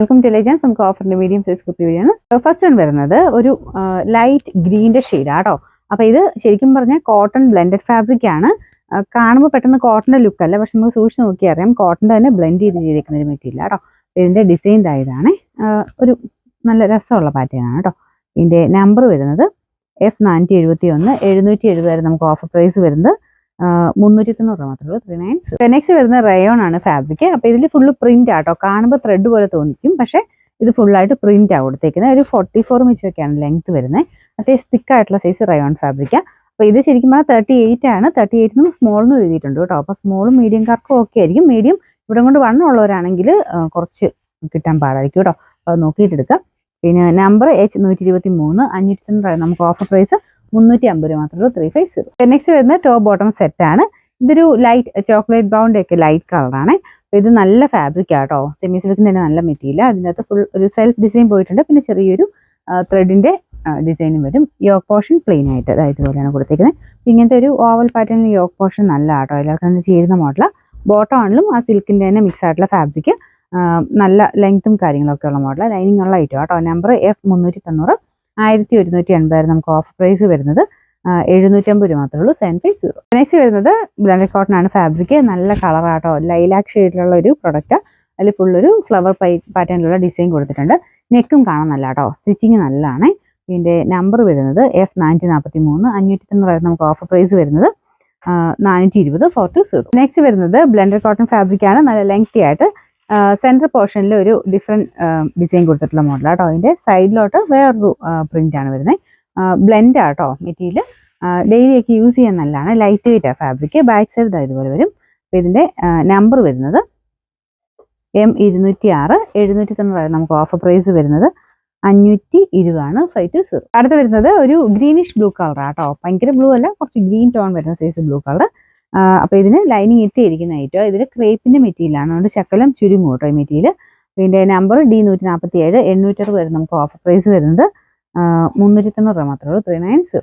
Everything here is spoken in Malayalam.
Welcome to legends. നമുക്ക് ഓഫറിന്റെ മീഡിയം സൈസ് കുപ്പിയാണ്. ഫസ്റ്റ് വൺ വരുന്നത് ഒരു ലൈറ്റ് ഗ്രീൻ്റെ ഷെയ്ഡാട്ടോ. അപ്പോൾ ഇത് ശരിക്കും പറഞ്ഞാൽ കോട്ടൺ ബ്ലെൻഡഡ് ഫാബ്രിക് ആണ്. കാണുമ്പോൾ പെട്ടെന്ന് കോട്ടൻ്റെ ലുക്ക് അല്ല, പക്ഷെ നമുക്ക് സൂക്ഷിച്ച് നോക്കിയാൽ അറിയാം കോട്ടൻ്റെ തന്നെ ബ്ലെൻഡ് ചെയ്തിരിക്കുന്ന ഒരു മെറ്റീരിയൽ ആട്ടോ. ഇതിൻ്റെ ഡിസൈൻ ഇതായതാണ്. ഒരു നല്ല രസമുള്ള പാറ്റേൺ ആണ് കേട്ടോ. ഇതിൻ്റെ നമ്പർ വരുന്നത് F471 770 വരെ നമുക്ക് ഓഫർ പ്രൈസ് വരുന്നത് 390 മാത്രമേ ഉള്ളൂ. 39. നെക്സ്റ്റ് വരുന്ന റയോൺ ആണ് ഫാബ്രിക്. അപ്പോൾ ഇതിൽ ഫുള്ള് പ്രിന്റ് ആട്ടോ. കാണുമ്പോൾ ത്രെഡ് പോലെ തോന്നിക്കും, പക്ഷേ ഇത് ഫുള്ളായിട്ട് പ്രിന്റ് ആണ് കൊടുത്തേക്കുന്നത്. ഒരു 44 ഇഞ്ചൊക്കെയാണ് ലെങ്ത് വരുന്നത്. അത്യാവശ്യം തിക്കായിട്ടുള്ള സൈസ് റയോൺ ഫാബ്രിക്. അപ്പോൾ ഇത് ശരിക്കും പറഞ്ഞാൽ 38 ആണ്. 38 സ്മോളിന് എഴുതിയിട്ടുണ്ട് കേട്ടോ. അപ്പോൾ സ്മോളും മീഡിയംകാർക്കും ഓക്കെ ആയിരിക്കും. മീഡിയം ഇവിടെ കൊണ്ട് വണ്ണമുള്ളവരാണെങ്കിൽ കുറച്ച് കിട്ടാൻ പാടായിരിക്കും കേട്ടോ. അത് നോക്കിയിട്ട് എടുക്കാം. പിന്നെ നമ്പർ H123 590 നമുക്ക് ഓഫർ പ്രൈസ് 350 മാത്രമേ 350. നെക്സ്റ്റ് വരുന്ന ടോപ്പ് ബോട്ടം സെറ്റ് ആണ്. ഇതൊരു ലൈറ്റ് ചോക്ലേറ്റ് ബ്രൗണിൻ്റെ ഒക്കെ ലൈറ്റ് കളറാണ്. ഇത് നല്ല ഫാബ്രിക് ആട്ടോ. സെമി സിൽക്കിൻ്റെ തന്നെ നല്ല മെറ്റീരിയൽ. അതിനകത്ത് ഫുൾ ഒരു സെൽഫ് ഡിസൈൻ പോയിട്ടുണ്ട്. പിന്നെ ചെറിയൊരു ത്രെഡിൻ്റെ ഡിസൈനും വരും. യോക്ക് പോർഷൻ പ്ലെയിൻ ആയിട്ട് ഇതുപോലെയാണ് കൊടുത്തേക്കുന്നത്. ഇങ്ങനത്തെ ഒരു ഓവൽ പാറ്റേണിൽ യോക്ക് പോർഷൻ നല്ല ആട്ടോ. എല്ലാവർക്കും ചേരുന്ന മോഡലാണ്. ബോട്ടം ആണെങ്കിലും ആ സിൽക്കിൻ്റെ തന്നെ മിക്സ് ആയിട്ടുള്ള ഫാബ്രിക്. നല്ല ലെങ്ത്തും കാര്യങ്ങളൊക്കെ ഉള്ള മോഡലാണ്. ലൈനിങ് ഉള്ള ഐറ്റം ആട്ടോ. നമ്പർ F390 1180 നമുക്ക് ഓഫർ പ്രൈസ് വരുന്നത് 750 മാത്രമേ ഉള്ളൂ. 750. നെക്സ്റ്റ് വരുന്നത് ബ്ലെൻഡഡ് കോട്ടൺ ആണ് ഫാബ്രിക്. നല്ല കളറാട്ടോ. ലൈലാക്ക് ഷെയ്ഡിലുള്ള ഒരു പ്രൊഡക്റ്റ്. അതിൽ ഫുള്ളൊരു ഫ്ലവർ പാറ്റേണിലുള്ള ഡിസൈൻ കൊടുത്തിട്ടുണ്ട്. നെക്കും കാണാൻ നല്ല കേട്ടോ. സ്റ്റിച്ചിങ് നല്ലതാണ്. ഇതിൻ്റെ നമ്പർ വരുന്നത് F443 590 നമുക്ക് ഓഫർ പ്രൈസ് വരുന്നത് 420 420. നെക്സ്റ്റ് വരുന്നത് ബ്ലെൻഡഡ് കോട്ടൺ ഫാബ്രിക് ആണ്. നല്ല ലെങ്തി ആയിട്ട് സെൻറ്റർ പോർഷനിൽ ഒരു ഡിഫറെൻറ്റ് ഡിസൈൻ കൊടുത്തിട്ടുള്ള മോഡലാണ് കേട്ടോ. അതിൻ്റെ സൈഡിലോട്ട് വേറൊരു പ്രിൻ്റ് ആണ് വരുന്നത്. ബ്ലെൻഡ് ആട്ടോ മെറ്റീരിയൽ. ഡെയിലിയൊക്കെ യൂസ് ചെയ്യാൻ നല്ലതാണ്. ലൈറ്റ് വെയിറ്റ് ആണ് ഫാബ്രിക്. ബാക്ക് സൈഡ് ഇതുപോലെ വരും. അപ്പോൾ ഇതിൻ്റെ നമ്പർ വരുന്നത് M206 790 നമുക്ക് ഓഫർ പ്രൈസ് വരുന്നത് 520 ആണ്. 520. അടുത്ത് വരുന്നത് ഒരു ഗ്രീനിഷ് ബ്ലൂ കളർ ആട്ടോ. ഭയങ്കര ബ്ലൂ അല്ല, കുറച്ച് ഗ്രീൻ ടോൺ വരുന്ന സൈസ് ബ്ലൂ കളർ. അപ്പോൾ ഇതിന് ലൈനിങ് ഇട്ടിരിക്കുന്ന ഐറ്റം. ഇതിൽ ക്രേപ്പിൻ്റെ മെറ്റീരിയലാണ്. അതുകൊണ്ട് ശകലം ചുരുങ്ങും കേട്ടോ ഈ മെറ്റീരിയൽ. ഇതിൻ്റെ നമ്പർ D147 860 വരെ നമുക്ക് ഓഫർ പ്രൈസ് വരുന്നത് 390 മാത്രമേ ഉള്ളൂ. 390.